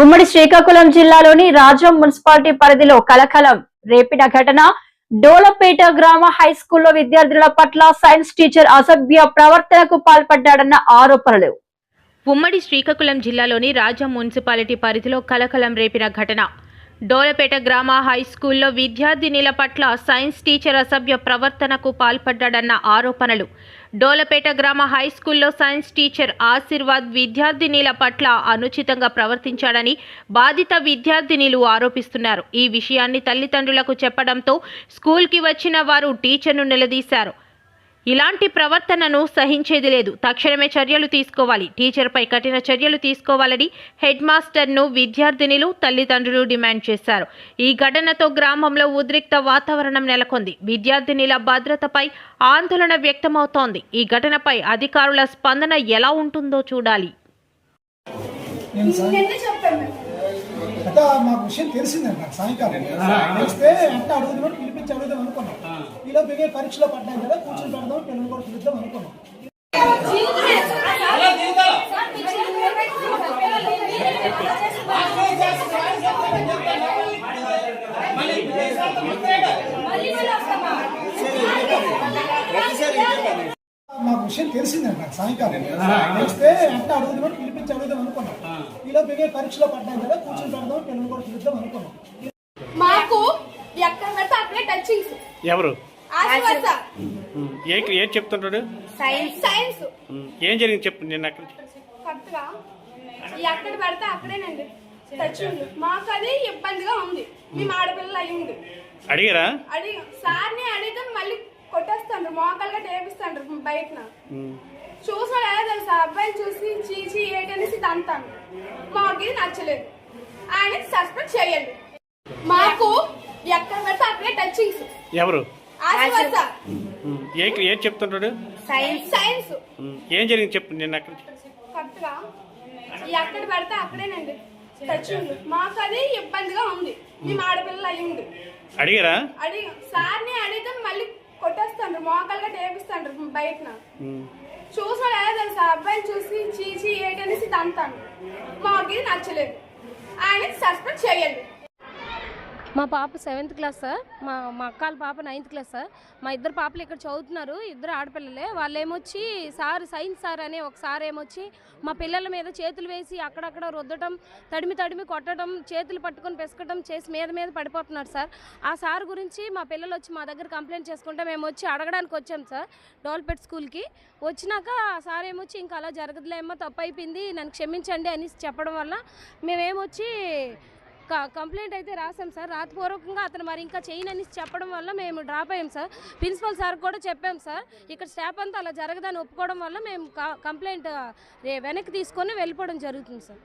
ఉమ్మడి శ్రీకాకుళం జిల్లాలోని రాజం మున్సిపాలిటీ పరిధిలో కలకలం రేపిన ఘటన డోలపేట గ్రామ హైస్కూల్లో విద్యార్థుల పట్ల సైన్స్ టీచర్ అసభ్య ప్రవర్తనకు పాల్పడ్డాడన్న ఆరోపణలు. ఉమ్మడి శ్రీకాకుళం జిల్లాలోని రాజం మున్సిపాలిటీ పరిధిలో కలకలం రేపిన ఘటన డోలపేట గ్రామ హైస్కూల్లో విద్యార్థినిల పట్ల సైన్స్ టీచర్ అసభ్య ప్రవర్తనకు పాల్పడ్డాడన్న ఆరోపణలు. డోలపేట గ్రామ హైస్కూల్లో సైన్స్ టీచర్ ఆశీర్వాద్ విద్యార్థినిల పట్ల అనుచితంగా ప్రవర్తించాడని బాధిత విద్యార్థినిలు ఆరోపిస్తున్నారు. ఈ విషయాన్ని తల్లిదండ్రులకు చెప్పడంతో స్కూల్కి వచ్చిన వారు టీచర్ను నిలదీశారు. ఇలాంటి ప్రవర్తనను సహించేది లేదు, తక్షణమే చర్యలు తీసుకోవాలి, టీచర్పై కఠిన చర్యలు తీసుకోవాలని హెడ్ మాస్టర్ను విద్యార్థినిలు తల్లిదండ్రులు డిమాండ్ చేశారు. ఈ ఘటనతో గ్రామంలో ఉద్రిక్త వాతావరణం నెలకొంది. విద్యార్థినిల భద్రతపై ఆందోళన వ్యక్తమవుతోంది. ఈ ఘటనపై అధికారుల స్పందన ఎలా ఉంటుందో చూడాలి. మాకు విషయం తెలిసిందండి. నాకు సాయంకాలం తెలిస్తే అంటే అడుగుదామని పిలిపించి అడుగుదాం అనుకున్నాం. ఇలా బిగే పరీక్షలో పడ్డాం కదా, కూర్చొని పెడదాం, పిల్లలు కూడా పిలుద్దాం అనుకున్నాం. మాకు విషయం తెలిసిందండి. నాకు సాయంకాలం తెలిస్తే అంటే అడుగుదామని పిలిపించి అడుగుదాం అనుకున్నాం. ఇలా బిగే పరీక్షలో పడ్డాం కదా, కూర్చొని పెడదాం, పిల్లలు కూడా పిలుద్దాం అనుకున్నాం. మాకు ఎక్కడ పడితే అక్కడే టచింగ్స్. ఎవరు ఏం చెప్తుంటాడు? సైన్స్ ఏం జరిగింది చెప్పు. నేను అక్కడ కరెక్ట్గా ఎక్కడ పడితే అక్కడేనండి టచింగ్. మాకు అది ఇబ్బందిగా ఉంది. మేము ఆడపిల్లలు అయ్యింది. అడిగారా? అడిగి సార్ని అడిగితే మళ్ళీ కొట్టేస్తాండ్రు, మోకాలుగా టేపిస్తాండ్రు బయట. చూసాడు ఎలా తెలుసా, అబ్బాయిని చూసి చీచి ఏటనేసి తంతాను. మాకు ఇది నచ్చలేదు, ఆయన సస్పెండ్ చేయండి. మాకు ఎక్కడ పడితే అక్కడే టచింగ్స్. ఎవరు ఏం చెప్తుంటాడు? సైన్స్ ఏం జరిగింది చెప్పు. నేను అక్కడ కరెక్ట్గా ఎక్కడ పడితే అక్కడేనండి టచింగ్. మాకు అది ఇబ్బందిగా ఉంది. మేము ఆడపిల్లలు అయ్యింది. అడిగారా? అడిగి సార్ని అడిగితే మళ్ళీ కొట్టేస్తాండ్రు, మోకాలుగా టేపిస్తాండ్రు బయట. చూసాడు ఎలా తెలుసా, అబ్బాయిని చూసి చీచి ఏటనేసి తంతాను. మాకు ఇది నచ్చలేదు, ఆయన సస్పెండ్ చేయండి. మా పాప 7th క్లాస్ సార్. మా అక్కల పాప 9th క్లాస్ సార్. మా ఇద్దరు పాపలు ఇక్కడ చదువుతున్నారు, ఇద్దరు ఆడపిల్లలే. వాళ్ళు ఏమొచ్చి సైన్స్ సార్ అనే ఒక సార్ ఏమొచ్చి మా పిల్లల మీద చేతులు వేసి అక్కడక్కడ రుద్దటం, తడిమి కొట్టడం, చేతులు పట్టుకొని పెసకటం చేసి మీద పడిపోతున్నారు సార్. ఆ సార్ గురించి మా పిల్లలు వచ్చి మా దగ్గర కంప్లైంట్ చేసుకుంటే మేము వచ్చి అడగడానికి వచ్చాం సార్ డోల్పేట్ స్కూల్కి. వచ్చినాక ఆ సార్ ఏమొచ్చి ఇంకా అలా జరగదులేమో, తప్పు అయిపోయింది, నన్ను క్షమించండి అని చెప్పడం వల్ల మేమేమొచ్చి కంప్లైంట్ అయితే రాసాం సార్. రాతపూర్వకంగా అతను మరి ఇంకా చేయనని చెప్పడం వల్ల మేము డ్రాప్ అయ్యాం సార్. ప్రిన్సిపల్ సార్ కూడా చెప్పాం సార్. ఇక్కడ స్టాఫ్ అంతా అలా జరగదని ఒప్పుకోవడం వల్ల మేము కంప్లైంట్ వెనక్కి తీసుకొని వెళ్ళిపోవడం జరుగుతుంది సార్.